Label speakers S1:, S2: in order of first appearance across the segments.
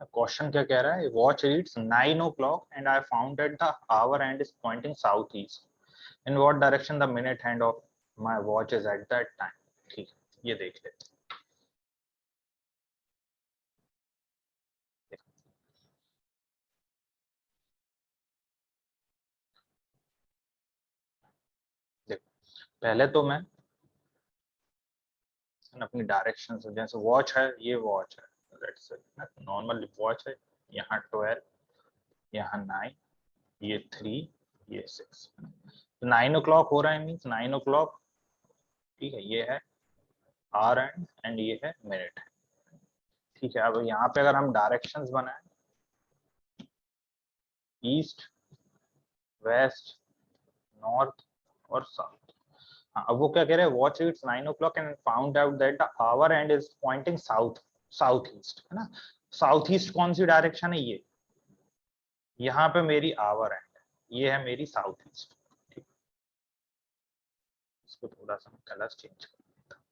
S1: Question क्या कह रहा है, watch reads 9 o'clock and I found that the hour hand is pointing south east. In what direction the minute hand of my watch is at that time. ठीक है, ये देख लेते हैं। देखो, पहले तो मैं अपनी डायरेक्शन से, जैसे वॉच है, ये वॉच है, लेट्स से नॉर्मल वॉच है, यहाँ 12, यहाँ 9, ये 3, ये 6। तो 9 o'clock हो रहा है, मीन्स 9 o'clock। ठीक है, ये है आवर एंड ये है मिनट। ठीक है, अब यहाँ पे अगर हम डायरेक्शंस बनाए, ईस्ट, वेस्ट, नॉर्थ और साउथ। हाँ, अब वो क्या कह रहे हैं, watch it's 9 o'clock and found out that the our and is pointing south, south east, है ना। साउथ ईस्ट कौन सी डायरेक्शन है, ये यहाँ पे मेरी आवर एंड है, ये है मेरी साउथ ईस्ट। ठीक, इसको थोड़ा सा कलर चेंज कर देता हूं।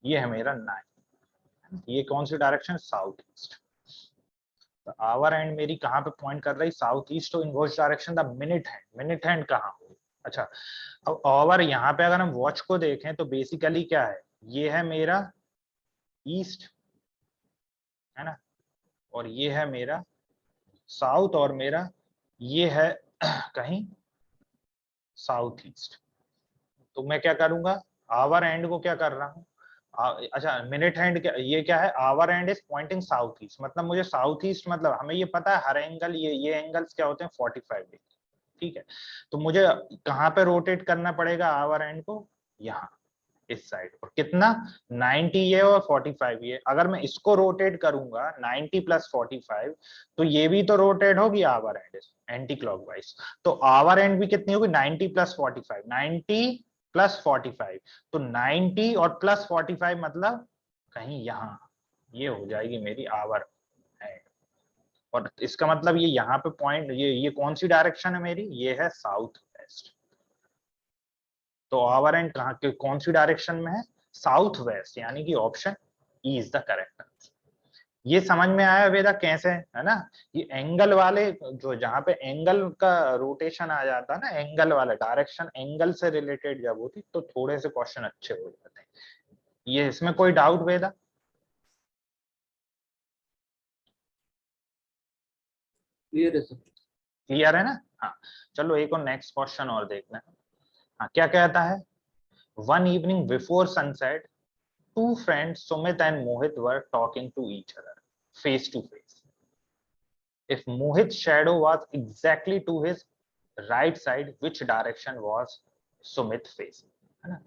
S1: ये है मेरा 9, ये कौन सी डायरेक्शन, साउथ ईस्ट। तो आवर एंड मेरी कहाँ पे पॉइंट कर रही, साउथ ईस्ट। तो in which direction the minute hand कहाँ हो। अच्छा, अब ओवर यहाँ पे अगर हम वॉच को देखें तो बेसिकली क्या है, ये है मेरा ईस्ट, है ना, और ये है मेरा साउथ, और मेरा ये है कहीं साउथ ईस्ट। तो मैं क्या करूंगा, आवर एंड को क्या कर रहा हूँ, अच्छा मिनट हैंड क्या, ये क्या है, our and is pointing south east, मतलब मुझे साउथ ईस्ट, मतलब हमें ये पता है हर एंगल, ये एंगल्स क्या होते हैं, 45 डिग्री। ठीक है, तो मुझे कहाँ पे रोटेट करना पड़ेगा आवर एंड को, यहाँ इस साइड, और कितना, 90 ये और 45 ये। अगर मैं इसको रोटेट करूंगा 90 प्लस 45, तो ये भी तो रोटेट होगी आवर एंड एंटी क्लॉकवाइज। तो आवर एंड भी कितनी होगी, 90 प्लस 45, 90 प्लस 45। तो 90 और प्लस 45 मतलब कहीं यहाँ, ये हो जाएगी मेरी आवर एंड। और इसका मतलब ये यहाँ पे पॉइंट, ये कौन सी डायरेक्शन है मेरी, ये है साउथ वेस्ट। तो आवर एंड कहाँ के, कौन सी डायरेक्शन में है, साउथ वेस्ट, यानी कि option E is the correct answer. ये समझ में आया वेदा कैसे, है ना। ये एंगल वाले, जो जहाँ पे एंगल का रोटेशन आ जाता है ना, एंगल वाला डायरेक्शन एंगल से रिलेटेड जब होती, तो थोड़े से क्वेश्चन अच्छे हो जाते हैं। ये इसमें कोई डाउट वेदा,
S2: क्लियर है सर।
S1: क्लियर है ना। हाँ, चलो एक और नेक्स्ट क्वेश्चन और देखना है। हाँ, क्या कहता है, one evening before sunset two friends Sumit and Mohit were talking to each other face to face. If Mohit's shadow was exactly to his right side, which direction was Sumit facing, है ना।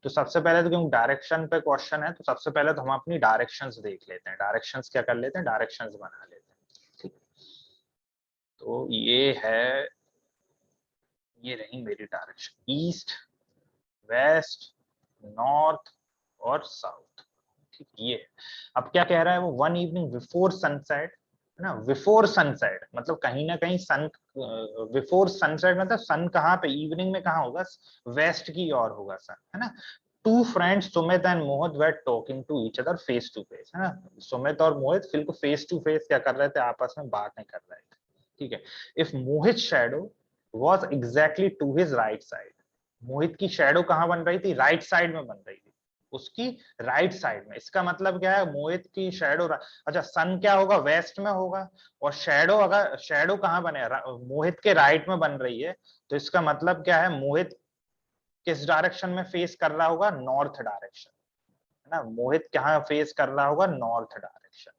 S1: तो सबसे पहले तो क्योंकि direction पे question है, तो सबसे पहले तो हम अपनी डायरेक्शंस देख लेते हैं, डायरेक्शंस क्या कर लेते हैं, डायरेक्शंस बना लेते हैं। ठीक, तो ये है, ये रही मेरी डायरेक्शन, ईस्ट, वेस्ट, नॉर्थ और साउथ। ठीक, ये अब क्या कह रहा है वो, वन इवनिंग बिफोर सनसेट, है ना। बिफोर सनसेट मतलब कहीं ना कहीं सन, बिफोर सनसेट मतलब सन कहाँ पे, इवनिंग में कहाँ होगा, वेस्ट की ओर होगा सन, है ना। Two friends Sumit and Mohit were talking to each other face to face, है ना। सुमित और मोहित फिर को फेस टू फेस क्या कर रहे थे, आपस में बातें कर रहे थे। ठीक है, if Mohit shadow was exactly to his right side, Mohit की शैडो कहाँ बन रही थी, राइट साइड में बन रही थी, उसकी राइट साइड में। इसका मतलब क्या है, मोहित की शैडो, अच्छा सन क्या होगा, वेस्ट में होगा, और शैडो, अगर शैडो कहाँ बने, मोहित के राइट में बन रही है, तो इसका मतलब क्या है, मोहित किस डायरेक्शन में फेस कर रहा होगा, नॉर्थ डायरेक्शन, है ना। मोहित कहाँ फेस कर रहा होगा, नॉर्थ डायरेक्शन,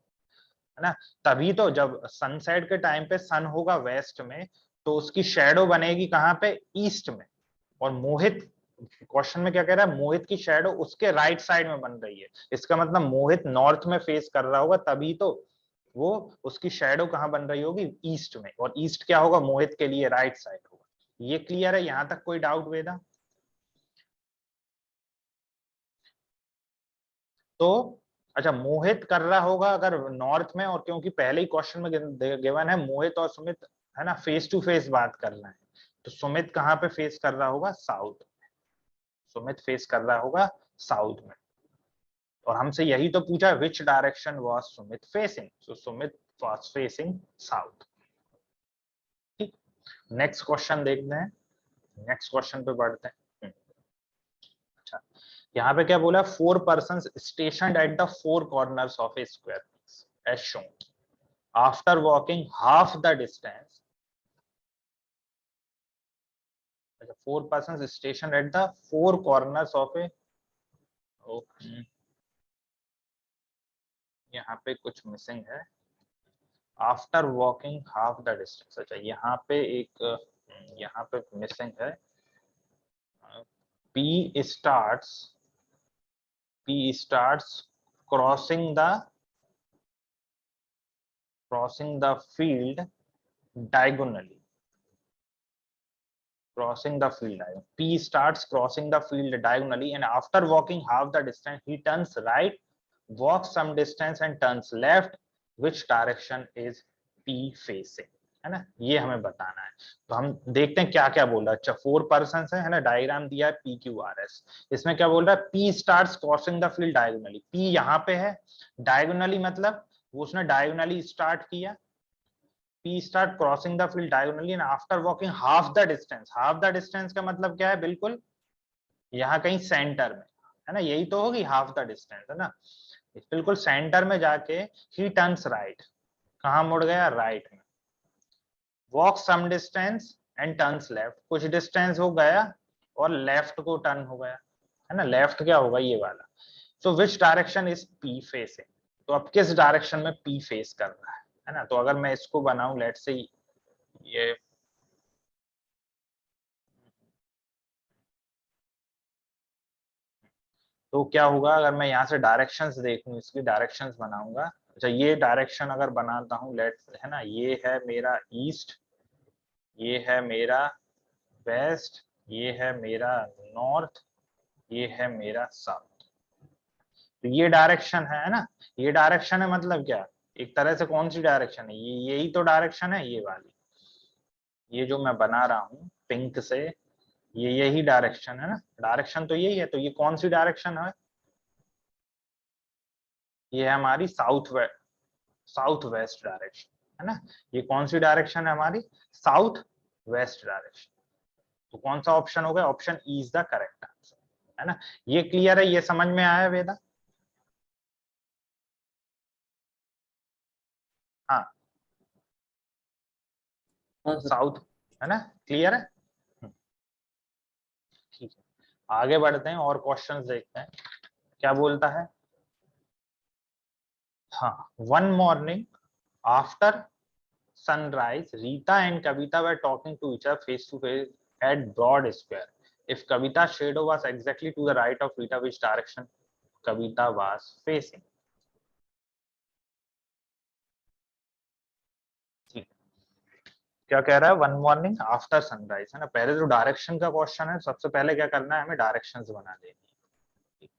S1: है ना। तभी तो जब सनसेट के टाइम पे सन होगा वेस्ट में, तो उसकी शैडो बनेगी कहाँ पे, ईस्ट में। और मोहित, क्वेश्चन में क्या कह रहा है, मोहित की शैडो उसके राइट साइड में बन रही है, इसका मतलब मोहित नॉर्थ में फेस कर रहा होगा, तभी तो वो, उसकी शैडो कहाँ बन रही होगी, ईस्ट में। और ईस्ट क्या होगा, मोहित के लिए राइट साइड होगा। ये क्लियर है, यहां तक कोई डाउट वेदा। तो अच्छा, मोहित कर रहा होगा अगर नॉर्थ में, और क्योंकि पहले ही क्वेश्चन में गिवन है मोहित और सुमित, है ना, फेस टू फेस बात करना है, तो सुमित कहाँ पे फेस कर रहा होगा, साउथ। सुमित फेस कर रहा होगा साउथ में। और हमसे यही तो पूछा which direction was Sumit facing, so Sumit was facing south. ठीक, नेक्स्ट क्वेश्चन देखते हैं, नेक्स्ट क्वेश्चन पे बढ़ते हैं। अच्छा, यहाँ पे क्या बोला, 4 persons stationed at the 4 corners of a square as shown. After walking half the distance, 4 persons stationed at the 4 corners of a, यहाँ पे कुछ मिसिंग है, after walking half the distance. अच्छा, यहाँ पे एक यहाँ पे मिसिंग है, P starts crossing the field diagonally. P starts crossing the field diagonally, and after walking half the distance, he turns right, walks some distance, and turns left. Which direction is P facing? है ना, ये हमें बताना है। तो हम देखते हैं क्या क्या बोल रहा है। अच्छा, 4 पर्सन्स है ना, डायग्राम दिया है PQRS। इसमें क्या बोल रहा है, P starts crossing the field diagonally। P यहाँ पे है, diagonally मतलब वो उसने diagonally स्टार्ट किया। P start crossing the field diagonally and after walking half the distance। half the distance का मतलब क्या है, बिल्कुल यहाँ कहीं सेंटर में, है ना, यही तो होगी हाफ द डिस्टेंस, है ना, बिल्कुल सेंटर में जाके ही टर्न्स राइट, कहाँ मुड़ गया, राइट में, walk some distance and turns left, कुछ डिस्टेंस हो गया और लेफ्ट को टर्न हो गया, है ना, लेफ्ट क्या होगा, ये वाला। So which direction is P facing, तो अब किस डायरेक्शन में P फेस कर रहा है ना। तो अगर मैं इसको बनाऊं, लेट्स से ये तो क्या होगा, अगर मैं यहाँ से डायरेक्शंस देखूं, इसकी डायरेक्शंस बनाऊंगा। अच्छा, ये डायरेक्शन अगर बनाता हूँ, लेट्स, है ना, ये है मेरा ईस्ट, ये है मेरा वेस्ट, ये है मेरा नॉर्थ, ये है मेरा साउथ। तो ये डायरेक्शन है ना, ये डायरेक्शन है, मतलब क्या, एक तरह से कौन सी डायरेक्शन है, ये यही तो डायरेक्शन है, ये वाली, ये जो मैं बना रहा हूँ पिंक से, ये यही डायरेक्शन है ना, डायरेक्शन तो यही है। तो ये कौन सी डायरेक्शन है, ये है हमारी साउथ वेस्ट डायरेक्शन, है ना। ये कौन सी डायरेक्शन है हमारी, साउथ वेस्ट डायरेक्शन। तो कौन सा ऑप्शन हो गया, option E is the correct answer, है ना। ये क्लियर है, ये समझ में आया वेदा, हाँ,
S2: हाँ सर।
S1: साउथ, है ना, क्लियर है। ठीक है, आगे बढ़ते हैं और क्वेश्चंस देखते हैं क्या बोलता है। हाँ, one morning after sunrise, Rita and Kavita were talking to each other face to face at Broad Square. If Kavita's shadow was exactly to the right of Rita, which direction Kavita was facing? ठीक, क्या कह रहा है, one morning after sunrise, है ना। पहले जो direction का क्वेश्चन है, सबसे पहले क्या करना है, हमें डायरेक्शंस बना देनी है,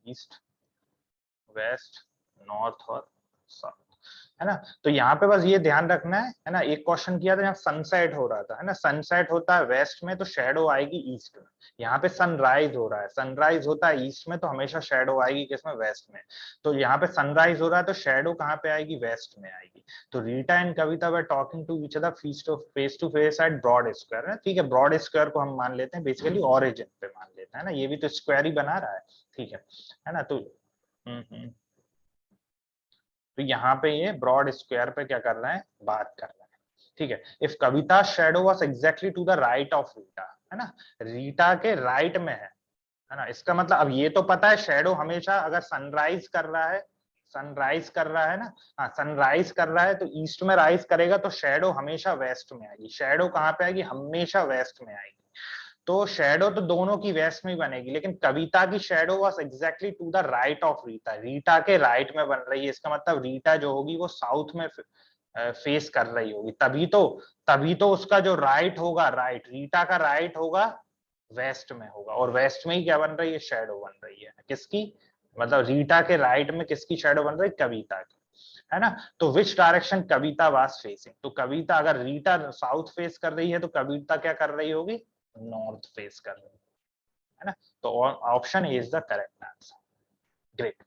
S1: ईस्ट, वेस्ट, नॉर्थ और साउथ, है ना। तो यहाँ पे बस ये ध्यान रखना है ना, एक क्वेश्चन किया था, यहाँ सनसेट हो रहा था, है ना, सनसेट होता है वेस्ट में तो शेडो आएगी ईस्ट में। यहाँ पे सनराइज हो रहा है, सनराइज होता है ईस्ट में तो हमेशा शेडो आएगी किसमें, वेस्ट में। तो यहाँ पे सनराइज हो रहा है तो शेडो कहाँ पे आएगी, वेस्ट में आएगी। तो Rita and Kavita were talking to each other face to face at broad square, है ठीक है, ब्रॉड स्क्वायर को हम मान लेते हैं बेसिकली ऑरिजिन पे मान लेते हैं ना, ये भी तो स्क्वायर ही बना रहा है, ठीक है ना। तो तो यहाँ पे ये ब्रॉड स्क्वायर पे क्या कर रहे हैं, बात कर रहे हैं, ठीक है। If Kavita shadow was exactly to the right of Rita, है ना, रीटा के राइट में है ना, इसका मतलब अब ये तो पता है शेडो हमेशा अगर सनराइज कर रहा है, सनराइज कर रहा है ना, हाँ सनराइज कर रहा है तो ईस्ट में राइज करेगा तो शेडो हमेशा वेस्ट में आएगी, शेडो कहाँ पे आएगी, हमेशा वेस्ट में आएगी। तो शेडो तो दोनों की वेस्ट में बनेगी, लेकिन कविता की shadow was exactly to the right of Rita, Rita के राइट में बन रही है, इसका मतलब रीटा जो होगी वो साउथ में फेस कर रही होगी, तभी तो उसका जो राइट होगा, राइट रीटा का राइट होगा वेस्ट में होगा, और वेस्ट में ही क्या बन रही है, शेडो बन रही है किसकी, मतलब रीटा के राइट में किसकी शेडो बन रही है, कविता की, है ना। तो which direction Kavita was facing, तो कविता अगर रीटा साउथ फेस कर रही है तो कविता क्या कर रही होगी, नॉर्थ फेस कर रही है ना। तो option A is the correct answer. Great.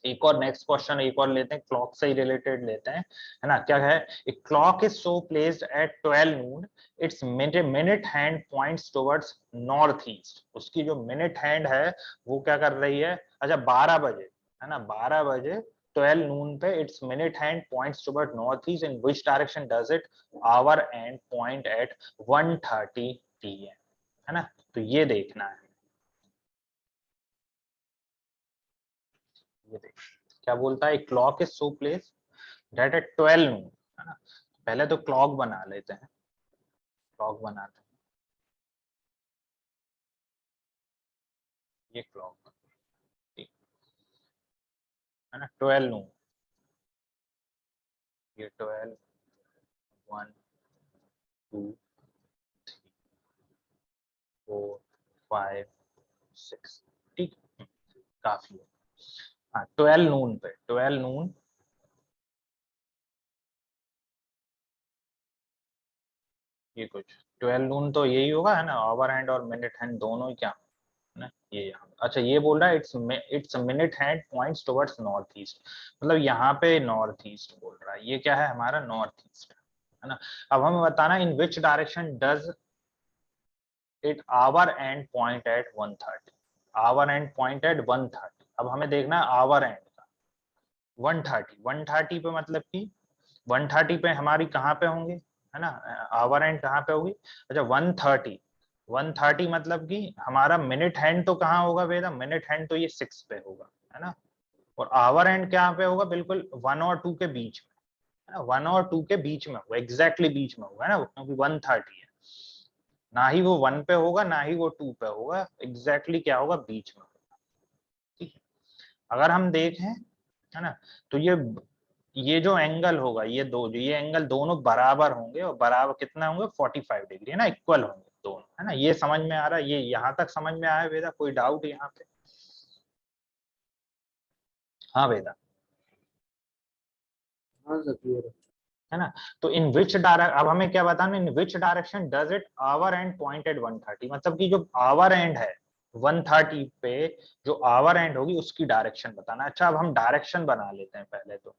S1: एक और नेक्स्ट क्वेश्चन एक और लेते हैं, क्लॉक से ही रिलेटेड लेते हैं, है ना। क्या है, a clock is so placed at 12 Noon, it's minute hand points towards north east. उसकी जो मिनट हैंड है वो क्या कर रही है, अच्छा 12 बजे, है ना, 12 बजे 12 नून पे it's minute hand points toward north east, in which direction does it hour and point at 1:30 PM, है ना। तो ये देखना है, ये देख क्या बोलता है, clock is so place that at 12 नून, है ना। पहले तो क्लॉक बना लेते हैं, क्लॉक बनाते हैं, ये क्लॉक, ठीक है ना, 12 नून, ये 12, 1, 2, 3, 4, 5, 6, ठीक, काफी है। हाँ 12 नून पे, 12 नून, ये कुछ 12 नून तो यही होगा, है ना, आवर हैंड और मिनट हैंड दोनों ही क्या है ना, ये यहाँ, अच्छा ये बोल रहा है it's minute hand points towards north east, मतलब यहाँ पे नॉर्थ ईस्ट बोल रहा है, ये क्या है हमारा नॉर्थ ईस्ट, है ना। अब हमें बताना in which direction does it hour and point at 1:30, hour and point at 1:30। अब हमें देखना है आवर एंड का 1:30, 1:30 पे मतलब कि 1:30 पे हमारी कहाँ पे होंगे, है ना, आवर एंड कहाँ पे होगी, अच्छा 1:30, 1:30 मतलब कि हमारा मिनट हैंड तो कहाँ होगा वेदा, मिनट हैंड तो ये 6 पे होगा, है ना, और आवर एंड कहाँ पे होगा, बिल्कुल 1 और 2 के बीच में, है ना, 1 और 2 के बीच में होगा, एग्जैक्टली बीच में होगा, है ना, क्योंकि 1:30 है, ना ही वो 1 पे होगा ना ही वो 2 पे होगा, एग्जैक्टली क्या होगा, बीच में होगा, ठीक है। अगर हम देखें, है ना, तो ये जो एंगल होगा, ये एंगल दोनों बराबर होंगे, और बराबर कितना होंगे, 45 डिग्री, है ना, इक्वल होंगे दोनों, है ना, ये समझ में आ रहा है, ये यहाँ तक समझ में आया वेदा, कोई डाउट यहाँ पे, हाँ वेदा,
S2: हाँ सर क्लियर है।
S1: है ना। तो इन विच डायरेक्शन, अब हमें क्या बताना, in which direction does it hour and point at 1:30, मतलब कि जो आवर एंड है 1:30 पे, जो आवर एंड होगी उसकी डायरेक्शन बताना। अच्छा अब हम डायरेक्शन बना लेते हैं पहले तो,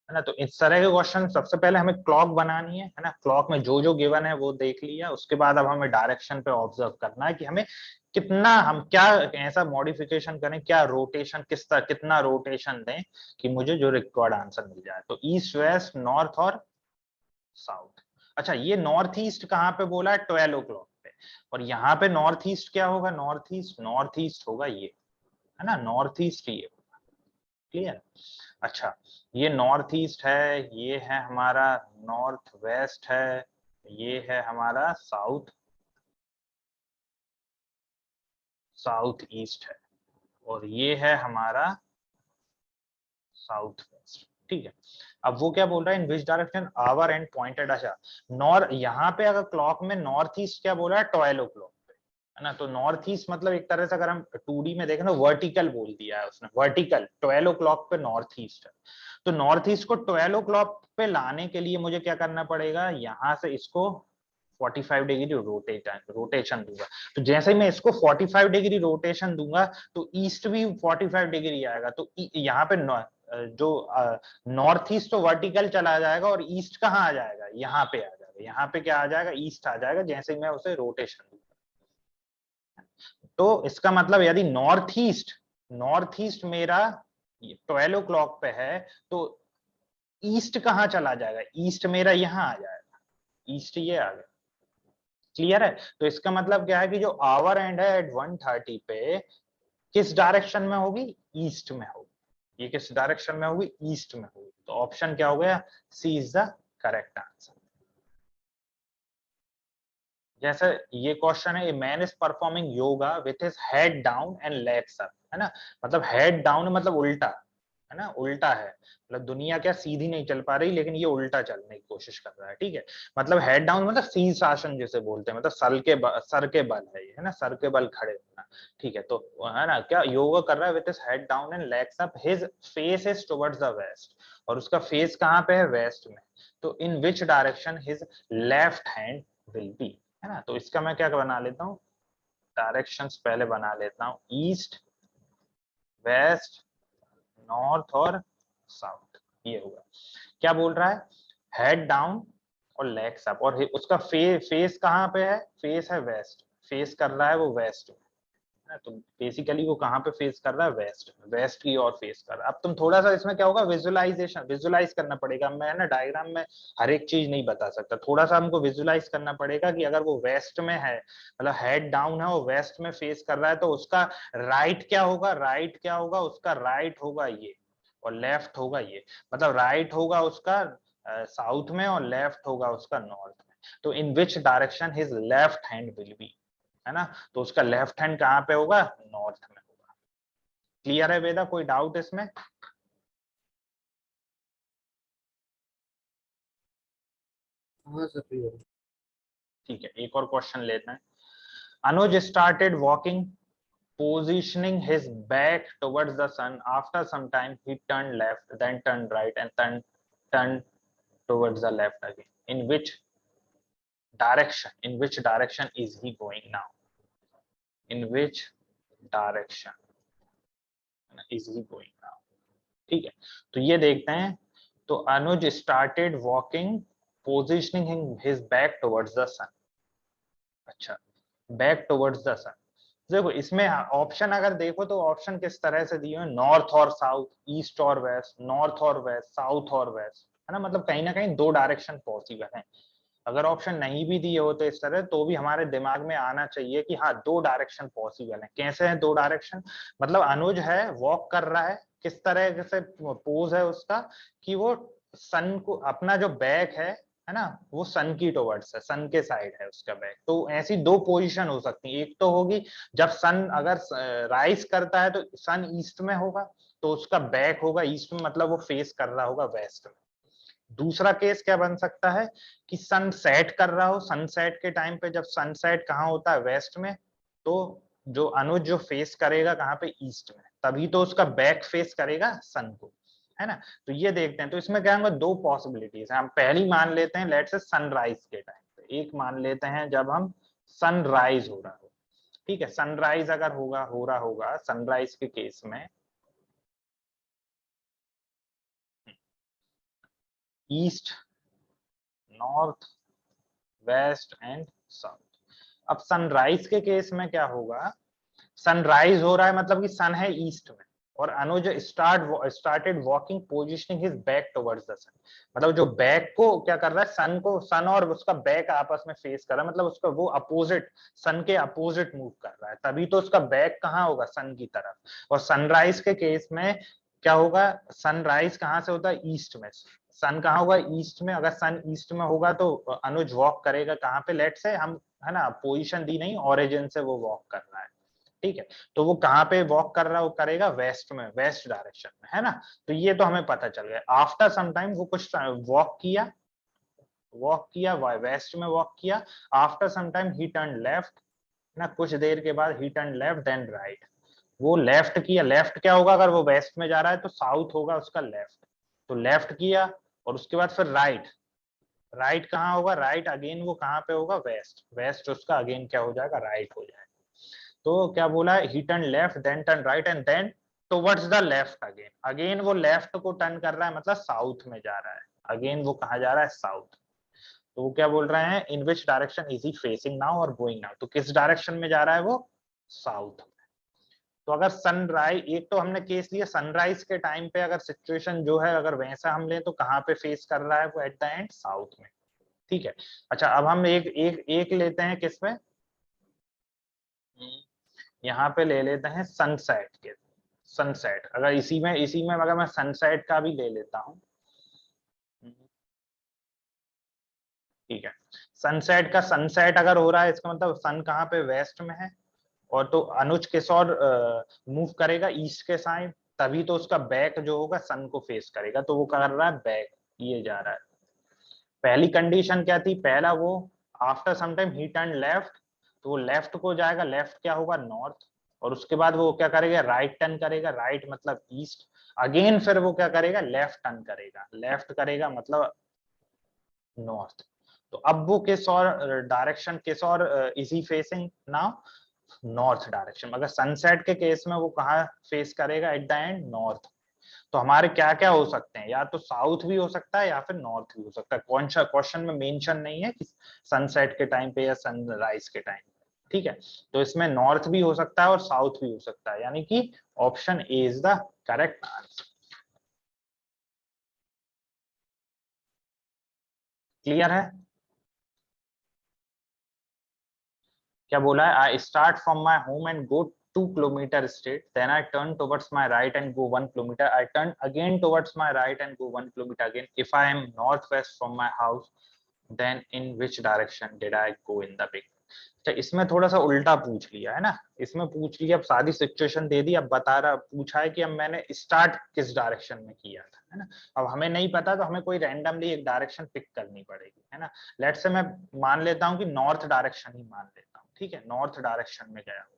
S1: है ना। तो इस तरह के क्वेश्चन सबसे पहले हमें क्लॉक बनानी है ना, क्लॉक में जो जो गिवन है वो देख लिया, उसके बाद अब हमें डायरेक्शन पे ऑब्जर्व करना है कि हमें कितना, हम क्या ऐसा मॉडिफिकेशन करें, क्या रोटेशन, किस तरह कितना रोटेशन दें कि मुझे जो रिक्वायर्ड आंसर मिल जाए। तो ईस्ट वेस्ट नॉर्थ और साउथ, अच्छा ये नॉर्थ ईस्ट कहाँ पे बोला है, 12 o'clock पे, और यहाँ पे नॉर्थ ईस्ट क्या होगा, नॉर्थ ईस्ट होगा ये, है ना, नॉर्थ ईस्ट ये, क्लियर। अच्छा ये नॉर्थ ईस्ट है, ये है हमारा नॉर्थ वेस्ट है, ये है हमारा साउथ ईस्ट है, और ये है हमारा साउथ वेस्ट, ठीक है। अब वो क्या बोल रहा है, in which direction hour hand pointed, अच्छा नॉर्थ, यहाँ पे अगर क्लॉक में नॉर्थ ईस्ट क्या बोला है, 12 o'clock पे, है ना। तो नॉर्थ ईस्ट मतलब एक तरह से अगर हम 2D में देखें तो वर्टिकल बोल दिया है उसने, वर्टिकल 12 o'clock पे नॉर्थ ईस्ट है। तो नॉर्थ ईस्ट को 12 o'clock पे लाने के लिए मुझे क्या करना पड़ेगा, यहाँ से इसको 45 डिग्री रोटेशन दूंगा। तो जैसे ही मैं इसको 45 डिग्री रोटेशन दूंगा तो ईस्ट भी 45 डिग्री आएगा, तो यहाँ पे जो नॉर्थ ईस्ट तो वर्टिकल चला जाएगा, और ईस्ट कहाँ आ जाएगा, यहाँ पे आ जाएगा, यहाँ पे क्या आ जाएगा, ईस्ट आ जाएगा, जैसे ही मैं उसे रोटेशन दूंगा। तो इसका मतलब यदि नॉर्थ ईस्ट मेरा 12 o'clock पे है, तो ईस्ट कहाँ चला जाएगा, ईस्ट मेरा यहाँ आ जाएगा, ईस्ट ये आ गया, क्लियर है। तो इसका मतलब क्या है कि जो आवर एंड है एट 1:30 पे किस डायरेक्शन में होगी, ईस्ट में होगी, ये किस डायरेक्शन में होगी, ईस्ट में होगी। तो ऑप्शन क्या हो गया, सी इज द करेक्ट आंसर। जैसे ये क्वेश्चन है, man is performing yoga with his head down and legs up, है ना, मतलब हेड डाउन मतलब उल्टा, है ना, उल्टा है, मतलब दुनिया क्या सीधी नहीं चल पा रही, लेकिन ये उल्टा चलने की कोशिश कर रहा है, ठीक है। मतलब हेड डाउन मतलब शीर्ष आसन जिसे बोलते हैं, मतलब सर के बल है ये, है ना, सर के बल खड़े होना, ठीक है। तो है ना, क्या योगा कर रहा है with his head down and legs up, his face is towards the west, और उसका फेस कहाँ पे है, वेस्ट में। तो in which direction his left hand will be, है ना। तो इसका मैं क्या बना लेता हूँ, डायरेक्शंस पहले बना लेता हूँ, ईस्ट, वेस्ट, नॉर्थ और साउथ। ये होगा, क्या बोल रहा है, हेड डाउन और लेग्स अप, और उसका फेस कहाँ पे है, फेस है वेस्ट, फेस कर रहा है वो वेस्ट में, है ना। तो बेसिकली वो कहाँ पे फेस कर रहा है, वेस्ट, वेस्ट की ओर फेस कर रहा है। अब तुम थोड़ा सा इसमें क्या होगा, विजुलाइज करना पड़ेगा। मैं ना डायग्राम में हर एक चीज नहीं बता सकता, थोड़ा सा हमको विजुलाइज करना पड़ेगा कि अगर वो वेस्ट में है, मतलब हेड डाउन है, वो वेस्ट में फेस कर रहा है, तो उसका राइट क्या होगा, राइट क्या होगा उसका, राइट होगा ये, और लेफ्ट होगा ये, मतलब राइट होगा उसका साउथ में और लेफ्ट होगा उसका नॉर्थ में। तो in which direction his left hand will be, है ना। तो उसका लेफ्ट हैंड कहाँ पे होगा, नॉर्थ में होगा। क्लियर है वेदा, कोई डाउट इसमें?
S2: हाँ सर क्लियर है।
S1: ठीक है, एक और क्वेश्चन लेते हैं। Anuj started walking positioning his back towards the sun. After some time he turned left, then turned right, and then turned towards the left again. In which direction is he going now? In which direction is he going now? ठीक है, तो ये देखते हैं। तो Anuj started walking positioning his back towards the sun. अच्छा, back towards the सन। देखो इसमें ऑप्शन अगर देखो तो ऑप्शन किस तरह से दिए हुए, नॉर्थ और साउथ, ईस्ट और वेस्ट, नॉर्थ और वेस्ट, साउथ और वेस्ट, है ना। मतलब कहीं ना कहीं दो डायरेक्शन पॉसिबल है। अगर ऑप्शन नहीं भी दिए होते इस तरह, तो भी हमारे दिमाग में आना चाहिए कि हाँ दो डायरेक्शन पॉसिबल है। कैसे है दो डायरेक्शन, मतलब अनुज है, वॉक कर रहा है, किस तरह से पोज है उसका, कि वो सन को, अपना जो बैक है ना, वो सन की टुवर्ड्स है, सन के साइड है उसका बैक। तो ऐसी दो पोजीशन हो सकती है, एक तो होगी जब सन अगर राइज करता है तो सन ईस्ट में होगा, तो उसका बैक होगा ईस्ट में, मतलब वो फेस कर रहा होगा वेस्ट में। दूसरा केस क्या बन सकता है कि सनसेट कर रहा हो, सनसेट के टाइम पे, जब सनसेट कहाँ होता है, वेस्ट में, तो जो अनुज जो फेस करेगा कहाँ पे, ईस्ट में, तभी तो उसका बैक फेस करेगा सन को, है ना। तो ये देखते हैं, तो इसमें क्या होंगे, दो पॉसिबिलिटीज है। हम पहली मान लेते हैं, लेट्स से सनराइज के टाइम पे, एक मान लेते हैं जब हम सनराइज हो रहा हो, ठीक है। सनराइज अगर हो रहा होगा सनराइज के केस में, east, north, west and south. अब सनराइज के केस में क्या होगा, सनराइज हो रहा है मतलब कि सन है ईस्ट में, और Anuj started walking positioning his back towards the sun, मतलब जो बैक को क्या कर रहा है, सन को, सन और उसका बैक आपस में फेस कर रहा है, मतलब उसका वो अपोजिट, सन के अपोजिट मूव कर रहा है, तभी तो उसका बैक कहाँ होगा, सन की तरफ। और सनराइज के केस में क्या होगा, सनराइज कहाँ से होता है, ईस्ट में, सन कहाँ होगा, ईस्ट में। अगर सन ईस्ट में होगा तो अनुज वॉक करेगा कहाँ पे, लेट से हम, है ना, पोजीशन दी नहीं, ओरिजिन से वो वॉक कर रहा है, ठीक है। तो वो कहाँ पे वॉक कर रहा है, वो करेगा वेस्ट में, वेस्ट डायरेक्शन में, है ना। तो ये तो हमें पता चल गया। आफ्टर सम टाइम वो कुछ वॉक किया वेस्ट में वॉक किया, after some time he turn left, ना कुछ देर के बाद ही टर्न लेफ्ट देन राइट, वो लेफ्ट किया। लेफ्ट क्या होगा, अगर वो वेस्ट में जा रहा है तो साउथ होगा उसका लेफ्ट, तो लेफ्ट किया, और उसके बाद फिर राइट, राइट कहाँ होगा, राइट अगेन वो कहाँ पे होगा, वेस्ट, वेस्ट उसका अगेन क्या हो जाएगा, राइट हो जाएगा। तो क्या बोला है, he turn left then turn right and then towards the left again, again वो लेफ्ट को टर्न कर रहा है, मतलब साउथ में जा रहा है, अगेन वो कहा जा रहा है, साउथ। तो वो क्या बोल रहे हैं, in which direction is he facing now और गोइंग नाउ, तो किस डायरेक्शन में जा रहा है वो, साउथ। तो अगर सनराइज, एक तो हमने केस लिया सनराइज के टाइम पे, अगर सिचुएशन जो है अगर वैसा हम लें तो कहाँ पे फेस कर रहा है वो, एट द एंड साउथ में, ठीक है। अच्छा, अब हम एक एक एक लेते हैं किसमें, यहाँ पे ले लेते हैं सनसेट के, सनसेट अगर इसी में अगर मैं सनसेट का भी ले लेता हूँ, ठीक है। सनसेट का, सनसेट अगर हो रहा है इसका मतलब सन कहाँ पे, वेस्ट में है, और तो अनुज किस और मूव करेगा, ईस्ट के साइड, तभी तो उसका बैक जो होगा सन को फेस करेगा, तो वो कर रहा है बैक, ये जा रहा है। पहली कंडीशन क्या थी, पहला वो after some time he turn left, तो वो लेफ्ट को जाएगा, लेफ्ट क्या होगा, नॉर्थ, और उसके बाद वो क्या करेगा, राइट टर्न करेगा, राइट मतलब ईस्ट, अगेन फिर वो क्या करेगा, लेफ्ट टर्न करेगा, लेफ्ट करेगा मतलब नॉर्थ। तो अब वो किस और डायरेक्शन, किस और is he facing now, north direction. अगर सनसेट के केस में वो कहाँ फेस करेगा, एट द एंड नॉर्थ। तो हमारे क्या क्या हो सकते हैं, या तो साउथ भी हो सकता है या फिर नॉर्थ भी हो सकता है। कौन सा क्वेश्चन में मेंशन नहीं है कि सनसेट के टाइम पे या सनराइज के टाइम पे, ठीक है। तो इसमें नॉर्थ भी हो सकता है और साउथ भी हो सकता है, यानी कि option A is the correct answer. Clear है? क्या बोला है, I start from my home and go 2 kilometre straight, then I turn towards my right and go 1 kilometer, I turn again towards my right and go 1 kilometer again, if I am northwest from my house, then in which direction did I go in the beginning? अच्छा, इसमें थोड़ा सा उल्टा पूछ लिया है ना, इसमें पूछ लिया, अब सारी सिचुएशन दे दी, अब बता रहा, पूछा है कि अब मैंने स्टार्ट किस डायरेक्शन में किया था, है ना। अब हमें नहीं पता तो हमें कोई रैंडमली एक डायरेक्शन पिक करनी पड़ेगी, है ना। लेट्स से मैं मान लेता हूँ कि नॉर्थ डायरेक्शन ही मान लेता हूँ, ठीक है, नॉर्थ डायरेक्शन में गया हूँ,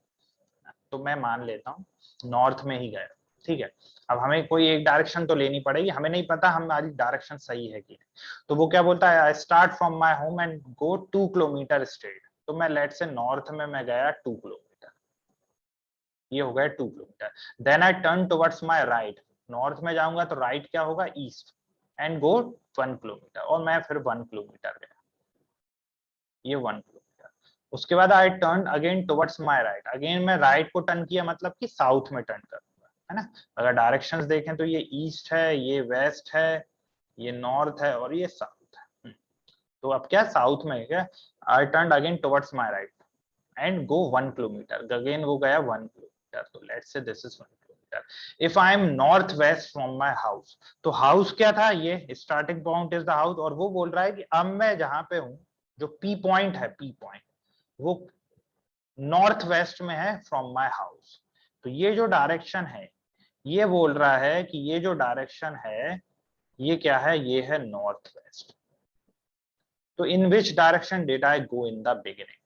S1: तो मैं मान लेता हूँ नॉर्थ में ही गया, ठीक है। अब हमें कोई एक डायरेक्शन तो लेनी पड़ेगी, हमें नहीं पता हमारी डायरेक्शन सही है कि नहीं। तो वो क्या बोलता है, I start from my home and go 2 kilometre straight. तो मैं लेट से नॉर्थ में मैं गया 2 किलोमीटर, ये हो गया 2 kilometre. Then I turn towards my right, north में जाऊंगा तो राइट क्या होगा, ईस्ट, एंड गो 1 किलोमीटर, और मैं फिर 1 किलोमीटर गया, ये 1 किलोमीटर। उसके बाद I turn again towards my right, again मैं राइट को टर्न किया, मतलब कि साउथ में टर्न करूंगा, है ना। अगर डायरेक्शंस देखें तो ये ईस्ट है, ये वेस्ट है, ये नॉर्थ है और ये साउथ है। तो अब क्या साउथ में क्या, I turn again towards my right and go 1 kilometre, again वो गया 1 किलोमीटर, तो let's say this is 1 kilometre. If I am north west from my house, तो हाउस क्या था, ये starting point is the house, और वो बोल रहा है कि अब मैं जहां पे हूँ, जो पी पॉइंट है, पी पॉइंट वो नॉर्थ वेस्ट में है फ्रॉम माई हाउस। तो ये जो डायरेक्शन है, ये बोल रहा है कि ये जो डायरेक्शन है, ये क्या है, ये है नॉर्थ वेस्ट। तो in which direction did I go in the beginning,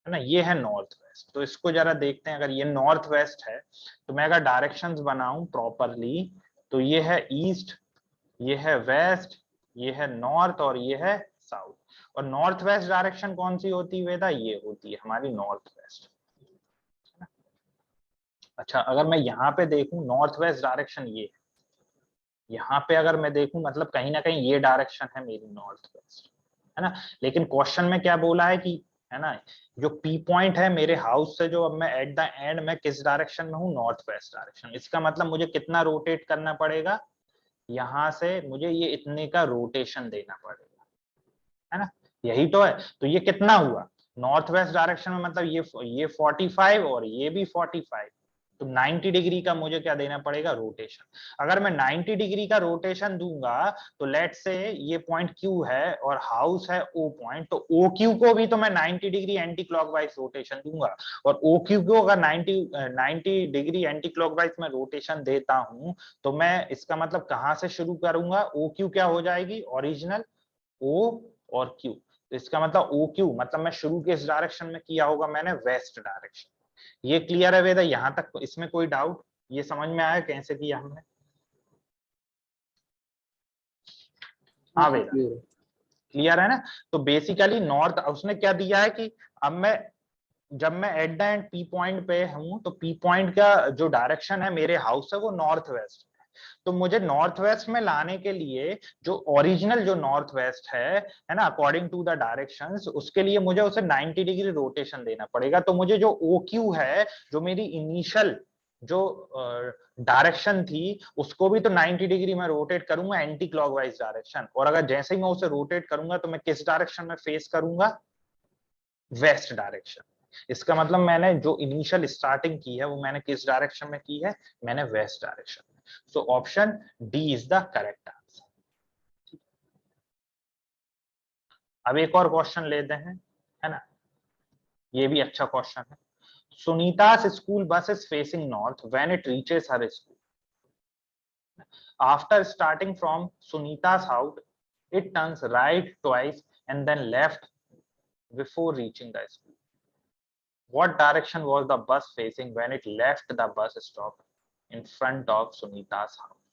S1: है ना, ये है नॉर्थ वेस्ट। तो इसको जरा देखते हैं, अगर ये नॉर्थ वेस्ट है तो मैं अगर डायरेक्शंस बनाऊं प्रॉपरली, तो ये है ईस्ट, ये है वेस्ट, ये है नॉर्थ और ये है साउथ। और नॉर्थ वेस्ट डायरेक्शन कौन सी होती है वेदा, ये होती है हमारी नॉर्थ वेस्ट। अच्छा, अगर मैं यहाँ पे देखूं नॉर्थ वेस्ट डायरेक्शन ये है, यहाँ पे अगर मैं देखूं मतलब कहीं ना कहीं ये डायरेक्शन है मेरी नॉर्थ वेस्ट, है ना। लेकिन क्वेश्चन में क्या बोला है कि, है ना, जो पी पॉइंट है मेरे हाउस से, जो अब मैं एट द एंड मैं किस डायरेक्शन में हूँ, नॉर्थ वेस्ट डायरेक्शन। इसका मतलब मुझे कितना रोटेट करना पड़ेगा, यहाँ से मुझे ये इतने का रोटेशन देना पड़ेगा, है ना, यही तो है। तो ये कितना हुआ नॉर्थ वेस्ट डायरेक्शन में, मतलब ये 45 और ये भी 45, तो 90 डिग्री का मुझे क्या देना पड़ेगा, रोटेशन। अगर मैं 90 डिग्री का रोटेशन दूंगा, तो लेट से ये पॉइंट क्यू है और हाउस है ओ पॉइंट, तो ओ क्यू को भी तो मैं 90 डिग्री एंटी क्लॉकवाइज रोटेशन दूंगा। और ओ क्यू को अगर 90 डिग्री एंटी क्लॉकवाइज में रोटेशन देता हूं, तो मैं इसका मतलब कहां से शुरू करूंगा, ओ क्यू क्या हो जाएगी, ओरिजिनल ओ और क्यू। तो इसका मतलब ओ क्यू मतलब मैं शुरू किस डायरेक्शन में किया होगा, मैंने वेस्ट डायरेक्शन। ये क्लियर है वेदा, यहां तक इसमें कोई डाउट, ये समझ में आया कैसे किया हमने? हाँ वेदा,
S2: क्लियर।
S1: क्लियर है ना। तो बेसिकली नॉर्थ, उसने क्या दिया है कि अब मैं, जब मैं at the end P point पे हूं, तो पी पॉइंट का जो डायरेक्शन है मेरे हाउस से वो नॉर्थ वेस्ट, तो मुझे नॉर्थ वेस्ट में लाने के लिए जो ओरिजिनल जो नॉर्थ वेस्ट है ना, अकॉर्डिंग टू द डायरेक्शंस, उसके लिए मुझे उसे 90 डिग्री रोटेशन देना पड़ेगा। तो मुझे जो ओ क्यू है, जो मेरी इनिशियल जो डायरेक्शन थी, उसको भी तो 90 डिग्री में रोटेट करूंगा एंटी क्लॉकवाइज डायरेक्शन। और अगर जैसे ही मैं उसे रोटेट करूंगा, तो मैं किस डायरेक्शन में फेस करूंगा, वेस्ट डायरेक्शन। इसका मतलब मैंने जो इनिशियल स्टार्टिंग की है वो मैंने किस डायरेक्शन में की है, मैंने वेस्ट डायरेक्शन में। So option D is the correct answer. अब एक और क्वेश्चन लेते हैं, है ना, ये भी अच्छा क्वेश्चन है। सुनीता's school bus is facing north when it reaches her school. After starting from Sunita's house, it turns right twice and then left before reaching the school. What direction was the bus facing when it left the bus stop in front of Sunita's house?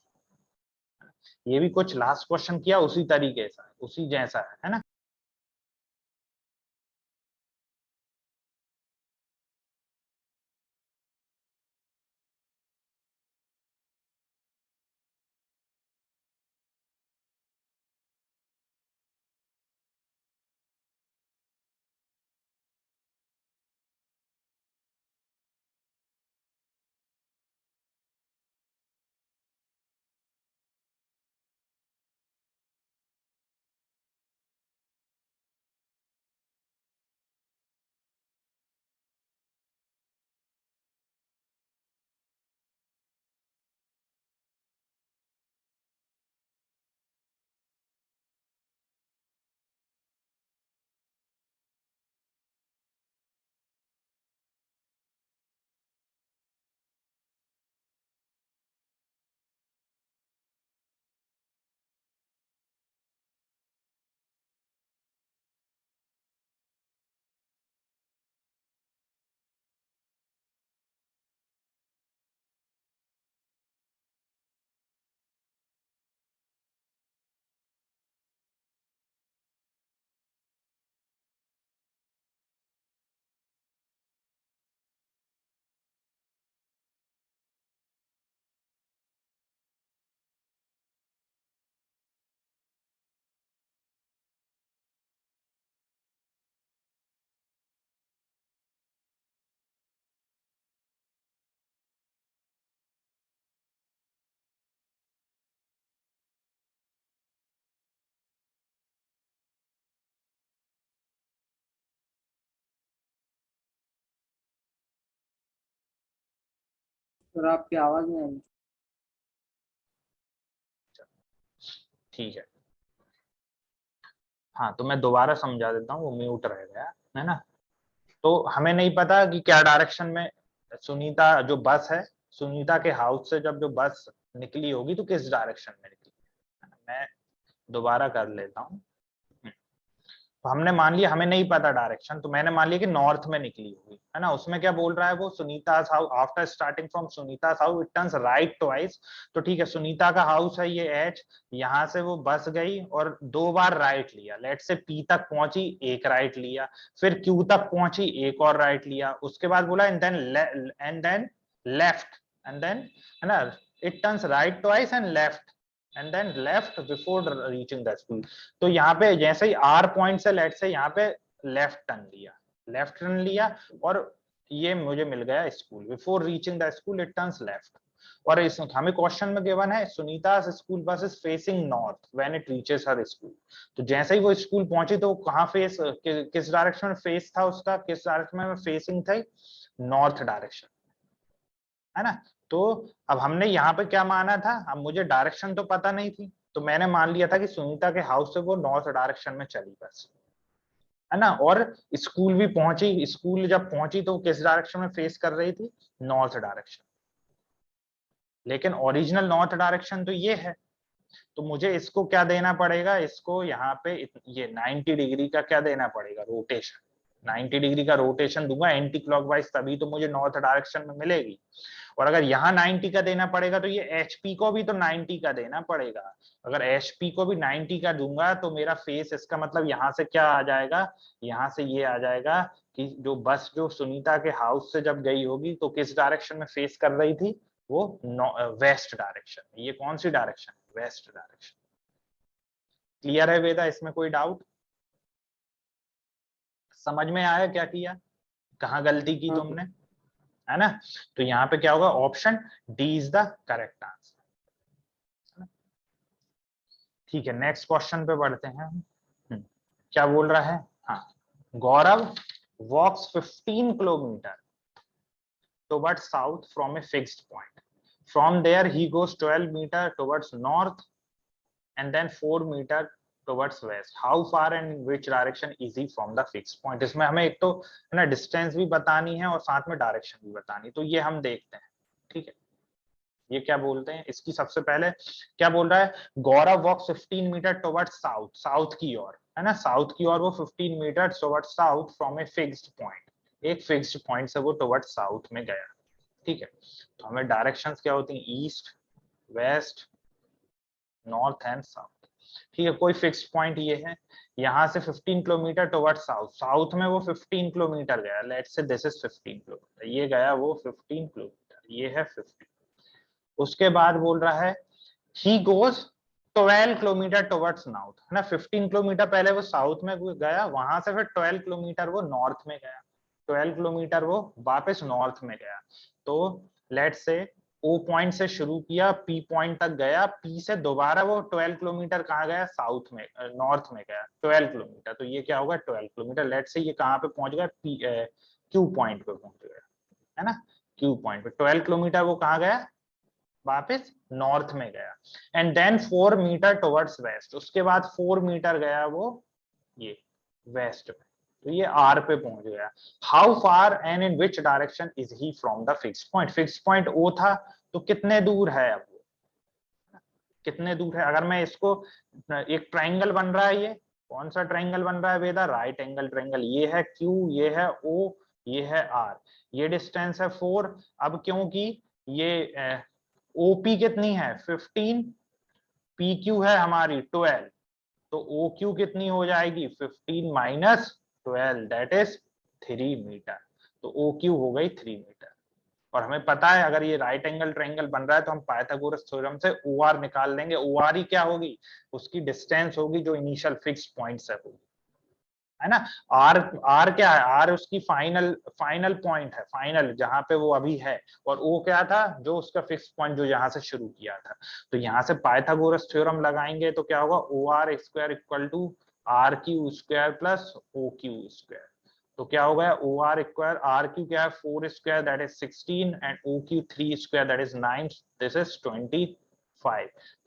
S1: ये भी कुछ last question किया उसी तरीके से, उसी जैसा है ना।
S2: सर आपकी आवाज नहीं आ रही।
S1: ठीक है, हाँ तो मैं दोबारा समझा देता हूँ, वो म्यूट रह गया है ना। तो हमें नहीं पता कि क्या डायरेक्शन में सुनीता जो बस है, सुनीता के हाउस से जब जो बस निकली होगी तो किस डायरेक्शन में निकली। मैं दोबारा कर लेता हूँ। तो हमने मान लिया हमें नहीं पता डायरेक्शन, तो मैंने मान लिया कि नॉर्थ में निकली होगी, है ना। उसमें क्या बोल रहा है वो, Sunita house after starting from Sunita house it turns right twice. तो ठीक है, सुनीता का हाउस है ये एच, यहाँ से वो बस गई और 2 बार राइट लिया, लेट से पी तक पहुंची, एक राइट लिया, फिर क्यू तक पहुंची, एक और राइट लिया, उसके बाद बोला and then left, and then, है ना, it turns right twice and left, and then left before reaching the school. तो यहाँ पे जैसे ही आर पॉइंट से लेट से यहाँ पे लेफ्ट टर्न लिया, लेफ्ट टर्न लिया, और ये मुझे मिल गया school, before reaching the school it turns left. और इस हमें क्वेश्चन में गिवन है Sunita school bus is facing north when it reaches her school. तो जैसे ही वो स्कूल पहुंची तो कहाँ फेस, किस डायरेक्शन में फेस था उसका, किस डायरेक्शन में फेसिंग थी, नॉर्थ डायरेक्शन, है ना। तो अब हमने यहाँ पे क्या माना था, अब मुझे डायरेक्शन तो पता नहीं थी, तो मैंने मान लिया था कि सुनीता के हाउस से वो नॉर्थ डायरेक्शन में चली बस, है ना। और स्कूल भी पहुंची, स्कूल जब पहुंची तो किस डायरेक्शन में फेस कर रही थी, नॉर्थ डायरेक्शन। लेकिन ओरिजिनल नॉर्थ डायरेक्शन तो ये है, तो मुझे इसको क्या देना पड़ेगा, इसको यहाँ पे ये 90 डिग्री का क्या देना पड़ेगा, रोटेशन। 90 डिग्री का रोटेशन दूंगा एंटी क्लॉकवाइज, तभी तो मुझे नॉर्थ डायरेक्शन में मिलेगी। और अगर यहाँ 90 का देना पड़ेगा तो ये एचपी को भी तो 90 का देना पड़ेगा। अगर एचपी को भी 90 का दूंगा तो मेरा फेस, इसका मतलब यहाँ से क्या आ जाएगा, यहाँ से ये आ जाएगा कि जो बस जो सुनीता के हाउस से जब गई होगी तो किस डायरेक्शन में फेस कर रही थी, वो वेस्ट डायरेक्शन। ये कौन सी डायरेक्शन, वेस्ट डायरेक्शन। क्लियर है वेदा, इसमें कोई डाउट, समझ में आया क्या किया, कहाँ गलती की
S2: हाँ सर।
S1: तुमने, है ना। तो यहाँ पे क्या होगा, option D is the correct answer. ठीक है, नेक्स्ट क्वेश्चन पे बढ़ते हैं। क्या बोल रहा है, हाँ, गौरव वॉक्स 15 kilometre towards south from a fixed point. From there, he goes 12 meter towards north and then 4 meter towards west. How far and in which direction is he from the fixed point? इसमें हमें एक तो है ना distance भी बतानी है और साथ में डायरेक्शन भी बतानी, तो ये हम देखते हैं। ठीक है, ये क्या बोलते हैं, इसकी सबसे पहले क्या बोल रहा है, Gaurav walk 15 metre towards south, south की ओर, है ना, साउथ की ओर वो 15 metre towards south from a fixed point, एक फिक्स्ड पॉइंट से वो टुवर्ड्स साउथ में गया। ठीक है, तो हमें डायरेक्शंस क्या होती हैं, east, west, north and south. ठीक है, कोई फिक्स्ड पॉइंट ये है, यहाँ से 15 किलोमीटर टुवर्ड्स साउथ, साउथ में वो 15 किलोमीटर गया, let's say this is 15 kilometre, ये गया वो 15 किलोमीटर, ये है 15। उसके बाद बोल रहा है he goes 12 kilometre towards north, है ना, 15 किलोमीटर पहले वो साउथ में गया, वहां से फिर 12 किलोमीटर वो नॉर्थ में गया, 12 किलोमीटर वो वापस नॉर्थ में गया। तो लेट से ओ पॉइंट से शुरू किया, पी पॉइंट तक गया, पी से दोबारा वो 12 किलोमीटर कहाँ गया, साउथ में, नॉर्थ में गया 12 किलोमीटर, तो ये क्या होगा 12 किलोमीटर। लेट से ये कहाँ पे पहुंच गया, पी क्यू पॉइंट पे पहुंच गया, है ना, क्यू पॉइंट पे 12 किलोमीटर वो कहाँ गया, वापस नॉर्थ में गया, and then 4 metre towards west, उसके बाद 4 मीटर गया वो ये वेस्ट में, तो ये आर पे पहुंच गया। How far and in which direction is he from the fixed point, fixed point O था, तो कितने दूर है अब वो, कितने दूर है। अगर मैं इसको, एक ट्राइंगल बन रहा है, ये कौन सा ट्राइंगल बन रहा है वेदा, राइट एंगल ट्राइंगल, ये है क्यू, ये है ओ, ये है आर, ये डिस्टेंस है 4। अब क्योंकि ये ओपी कितनी है 15, पी क्यू है हमारी 12, तो ओ क्यू कितनी हो जाएगी 15 माइनस 12 दैट इज 3 मीटर, तो ओ क्यू हो गई 3 मीटर। और हमें पता है अगर ये राइट एंगल ट्रायंगल बन रहा है तो हम पाइथागोरस थ्योरम से ओ आर निकाल लेंगे, ओ आर ही क्या होगी, उसकी डिस्टेंस होगी जो इनिशियल फिक्स्ड पॉइंट से होगी, है ना। आर, आर क्या है, आर उसकी फाइनल फाइनल पॉइंट है, फाइनल जहां पे वो अभी है, और ओ क्या था, जो उसका फिक्स पॉइंट जो यहाँ से शुरू किया था। तो यहाँ से पाइथागोरस थ्योरम लगाएंगे तो क्या होगा, O R square equal to R Q square plus O Q square. तो क्या हो गया O R square, R Q क्या है 4 square that is 16 and O Q 3 square that is 9, this is 25।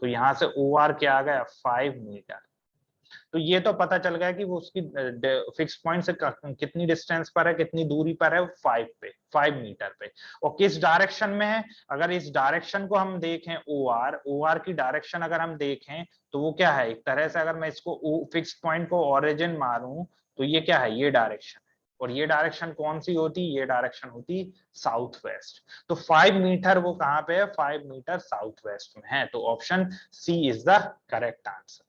S1: तो यहाँ से ओ आर क्या आ गया 5 मीटर। तो ये तो पता चल गया कि वो उसकी फिक्स पॉइंट से कितनी डिस्टेंस पर है, कितनी दूरी पर है, 5 मीटर पे। और किस डायरेक्शन में है, अगर इस डायरेक्शन को हम देखें ओ आर की डायरेक्शन अगर हम देखें तो वो क्या है, एक तरह से अगर मैं इसको फिक्स पॉइंट को ओरिजिन मारूं तो ये क्या है, ये डायरेक्शन। और ये डायरेक्शन कौन सी होती, ये डायरेक्शन होती साउथ वेस्ट। तो 5 मीटर वो कहां पे है, 5 मीटर साउथ वेस्ट में है। तो option C is the correct answer.